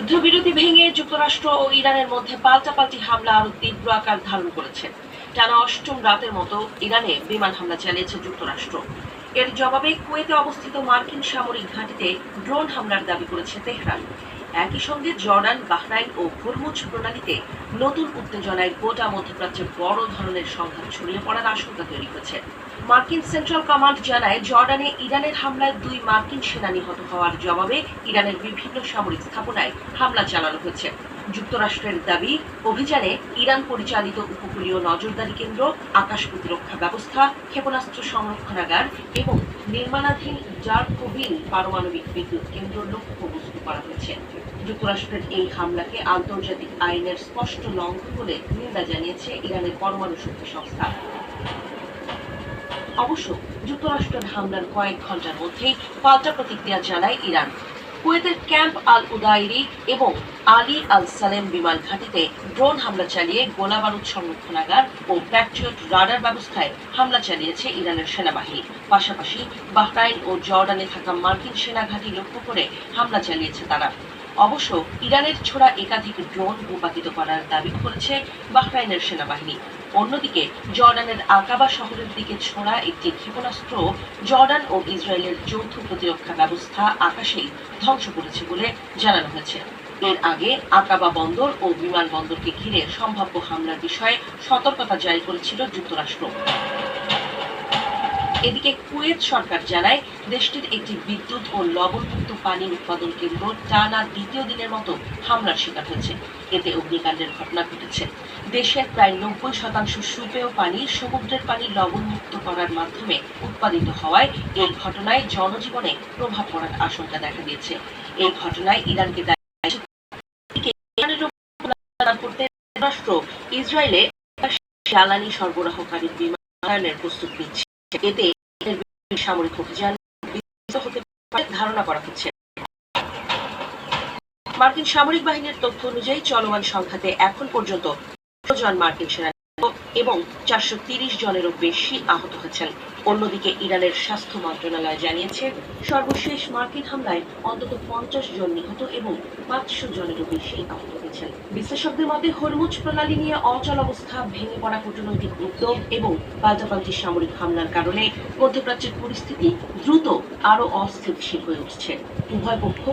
যুদ্ধবিরতি ভেঙে যুক্তরাষ্ট্র ও ইরানের মধ্যে পাল্টাপাল্টি হামলা আরো তীব্র আকার ধারণ করেছে। টানা অষ্টম রাতের মতো ইরানে বিমান হামলা চালিয়েছে যুক্তরাষ্ট্র। এর জবাবে কুয়েতে অবস্থিত মার্কিন সামরিক ঘাঁটিতে ড্রোন হামলার দাবি করেছে তেহরান। একই সঙ্গে জর্ডান, বাহরাইন ও হরমুজ প্রণালীতে নতুন উত্তেজনায় গোটা মধ্যপ্রাচ্যে বড় ধরনের সংঘাত ছড়িয়ে পড়ার আশঙ্কা তৈরি হয়েছে। মার্কিন সেন্ট্রাল কমান্ড জানায়, জর্ডানে ইরানের হামলায় 2 মার্কিন সেনা নিহত হওয়ার জবাবে ইরানের বিভিন্ন সামরিক স্থাপনায় হামলা চালানো হয়েছে। যুক্তরাষ্ট্রের দাবি, অভিযানে ইরান পরিচালিত উপকূলীয় নজরদারি কেন্দ্র, আকাশ প্রতিরক্ষা ব্যবস্থা, ক্ষেপণাস্ত্র সংরক্ষণাগার এবং নির্মাণাধীন জারকোভিল পারমাণবিক বিদ্যুৎ কেন্দ্র লক্ষ্যবস্তু করা হয়েছে। যুক্তরাষ্ট্রের এই হামলাকে আন্তর্জাতিক আইনের স্পষ্ট লঙ্ঘন বলে নিন্দা জানিয়েছে ইরানের পরমাণু শক্তি সংস্থা। অবশ্য যুক্তরাষ্ট্রের হামলার কয়েক ঘন্টার মধ্যেই পাল্টা প্রতিক্রিয়া জানায় ইরান। কুয়েতের ক্যাম্প আল উদাইরি এবং আলী আল সালেম বিমান ঘাঁটিতে ড্রোন হামলা চালিয়ে গোলাবারুদ সংরক্ষণাগার ও প্যাট্রিয়ট রাডার ব্যবস্থায় হামলা চালিয়েছে ইরানের সেনাবাহিনী। পাশাপাশি বাহরাইন ও জর্ডানে থাকা মার্কিন সেনা ঘাঁটি লক্ষ্য করে হামলা চালিয়েছে তারা। অবশ্য ইরানের ছোড়া একাধিক ড্রোন ভূপাতিত করার দাবি করেছে বাহরাইনের সেনাবাহিনী। অন্যদিকে জর্ডানের আকাবা শহরের দিকে ছোড়া একটি ক্ষেপণাস্ত্র জর্ডান ও ইসরায়েলের যৌথ প্রতিরক্ষা ব্যবস্থা আকাশেই ধ্বংস করেছে বলে জানানো হয়েছে। এর আগে আকাবা বন্দর ও বিমানবন্দরকে ঘিরে সম্ভাব্য হামলার বিষয়ে সতর্কতা জারি করেছিল যুক্তরাষ্ট্র। এদিকে কুয়েত সরকার জানায়, দেশটির একটি বিদ্যুৎ ও লবণমুক্ত পানি উৎপাদন কেন্দ্র টানা দ্বিতীয় দিনের মতো হামলার শিকার হয়েছে। এতে অগ্নিকাণ্ডের ঘটনা ঘটেছে। দেশের প্রায় 90% সুপেয় পানি সমুদ্রের পানি লবণমুক্ত করার মাধ্যমে উৎপাদিত হওয়ায় এই ঘটনায় জনজীবনে প্রভাব পড়ার আশঙ্কা দেখা দিয়েছে। এই ঘটনায় ইরানকে করতে যুক্তরাষ্ট্র ইসরায়েলে জ্বালানি সরবরাহকারী বিমানের প্রস্তুত নিচ্ছে। এতে সামরিক অভিযান হতে পারে ধারণা করা হচ্ছে। মার্কিন সামরিক বাহিনীর তথ্য অনুযায়ী চলমান সংঘাতে এখন পর্যন্ত ১০ জন মার্কিন সেনা এবং ৪৩০ জনেরও বেশি আহত হয়েছেন। অন্যদিকে ইরানের স্বাস্থ্য মন্ত্রণালয় জানিয়েছে, সর্বশেষ মার্কিন হামলায় অন্তত ৫০ জন নিহত এবং ৫০০ জনেরও বেশি আহত হয়েছেন। বিশ্লেষকদের মতে, হরমুজ প্রণালী নিয়ে অচল অবস্থা, ভেঙে পড়া কূটনৈতিক উদ্যোগ এবং পাল্টাপাল্টি সামরিক হামলার কারণে মধ্যপ্রাচ্যের পরিস্থিতি দ্রুত আরও অস্থিতিশীল হয়ে উঠছে। উভয় পক্ষ